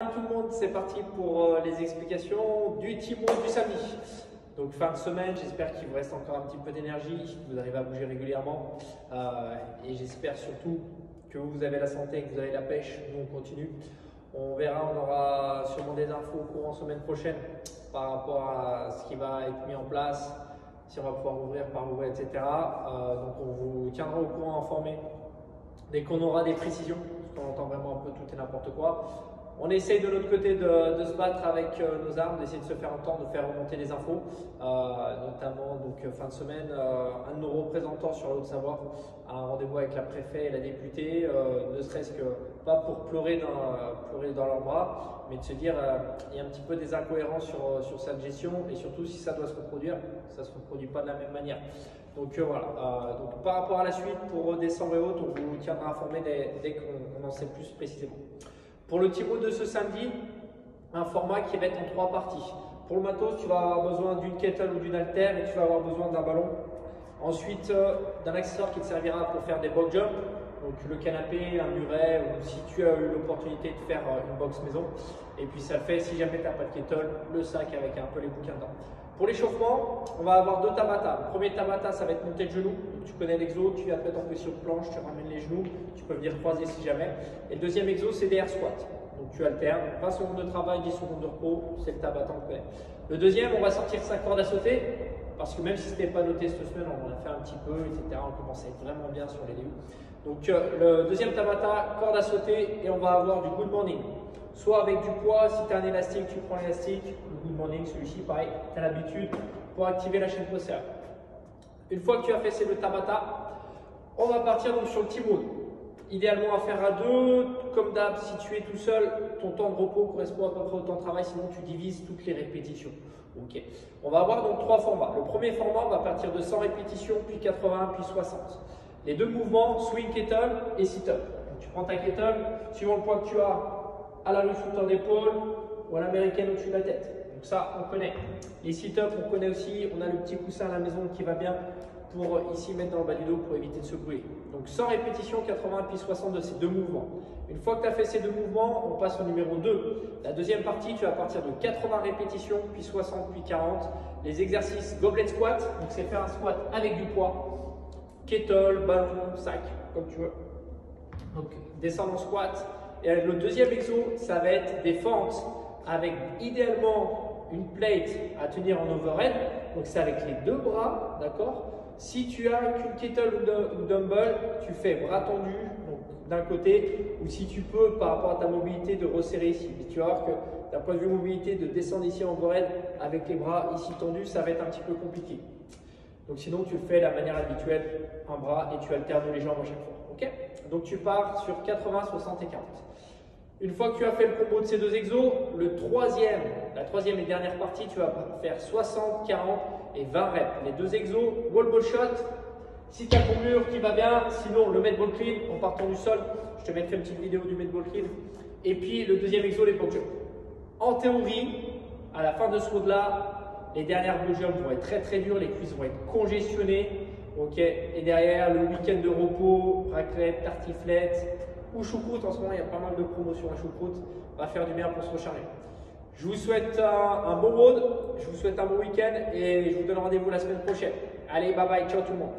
Tout le monde, c'est parti pour les explications du Teamwork du samedi. Donc fin de semaine, j'espère qu'il vous reste encore un petit peu d'énergie, que vous arrivez à bouger régulièrement et j'espère surtout que vous avez la santé, que vous avez la pêche. Nous on continue. On verra, on aura sûrement des infos au courant semaine prochaine par rapport à ce qui va être mis en place, si on va pouvoir ouvrir, par ouvrir, etc. Donc on vous tiendra au courant, informé dès qu'on aura des précisions, parce qu'on entend vraiment un peu tout et n'importe quoi. On essaye de notre côté de se battre avec nos armes, d'essayer de se faire entendre, de faire remonter les infos, notamment donc fin de semaine, un de nos représentants sur la Haute-Savoie a un rendez-vous avec la préfète et la députée, ne serait-ce que pas pour pleurer dans leurs bras, mais de se dire il y a un petit peu des incohérences sur cette gestion et surtout si ça doit se reproduire, ça ne se reproduit pas de la même manière. Donc voilà, donc par rapport à la suite, pour décembre et autres, on vous tiendra informé dès qu'on en sait plus précisément. Pour le Teamwork de ce samedi, un format qui va être en 3 parties. Pour le matos, tu vas avoir besoin d'une kettle ou d'une haltère et tu vas avoir besoin d'un ballon. Ensuite, d'un accessoire qui te servira pour faire des box jumps, donc le canapé, un muret ou si tu as eu l'opportunité de faire une box maison. Et puis ça le fait si jamais tu n'as pas de kettle, le sac avec un peu les bouquins dedans. Pour l'échauffement, on va avoir 2 tabata. Le premier tabata, ça va être monté de genoux. Donc, tu connais l'exo, tu vas te mettre en position de planche, tu ramènes les genoux, tu peux venir croiser si jamais. Et le deuxième exo, c'est des air squats. Donc tu alternes, 20 secondes de travail, 10 secondes de repos, c'est le tabata qu'on connaît. Le deuxième, on va sortir 5 cordes à sauter, parce que même si ce n'était pas noté cette semaine, on en a fait un petit peu, etc. On commence à être vraiment bien sur les DU. Donc le deuxième tabata, corde à sauter, et on va avoir du good morning. Soit avec du poids, si tu as un élastique, tu prends l'élastique. Le good morning, celui-ci, pareil, tu as l'habitude pour activer la chaîne postérieure. Une fois que tu as fait ces 2 tabata, on va partir donc sur le Teamwork. Idéalement à faire à 2, comme d'hab, si tu es tout seul, ton temps de repos correspond à peu près au temps de travail, sinon tu divises toutes les répétitions. Ok. On va avoir donc 3 formats. Le premier format, on va partir de 100 répétitions, puis 80, puis 60. Les 2 mouvements, swing kettle et sit-up. Tu prends ta kettle, suivant le poids que tu as, à la rue flottant d'épaule ou à l'américaine au-dessus de la tête. Donc ça, on connaît. Les sit-up, on connaît aussi. On a le petit coussin à la maison qui va bien pour ici mettre dans le bas du dos pour éviter de se brûler. Donc 100 répétitions, 80 puis 60 de ces 2 mouvements. Une fois que tu as fait ces 2 mouvements, on passe au numéro 2. La deuxième partie, tu vas partir de 80 répétitions, puis 60, puis 40. Les exercices goblet squat, donc c'est faire un squat avec du poids. Kettle, ballon, sac, comme tu veux. Donc descendre en squat. Et le deuxième exo, ça va être des fentes avec idéalement une plate à tenir en overhead. Donc c'est avec les 2 bras, d'accord? Si tu as qu'une kettle ou dumbbell, tu fais bras tendus d'un côté, ou si tu peux, par rapport à ta mobilité, de resserrer ici. Mais tu vas voir que d'un point de vue mobilité, de descendre ici en overhead avec les bras ici tendus, ça va être un petit peu compliqué. Donc sinon, tu le fais de la manière habituelle, un bras, et tu alternes les jambes à chaque fois. Okay, donc tu pars sur 80, 60 et 40. Une fois que tu as fait le combo de ces 2 exos, la troisième et dernière partie, tu vas faire 60, 40 et 20 reps. Les 2 exos, wall ball shot, si tu as ton mur qui va bien, sinon le med ball clean en partant du sol. Je te mettrai une petite vidéo du med ball clean. Et puis le deuxième exo, les box jumps. En théorie, à la fin de ce road-là, les dernières box jumps vont être très très dures, les cuisses vont être congestionnées. Okay. Et derrière, le week-end de repos, raclette, tartiflette ou choucroute. En ce moment, il y a pas mal de promotions à choucroute. Va faire du bien pour se recharger. Je vous souhaite un bon road, je vous souhaite un bon week-end et je vous donne rendez-vous la semaine prochaine. Allez, bye bye, ciao tout le monde.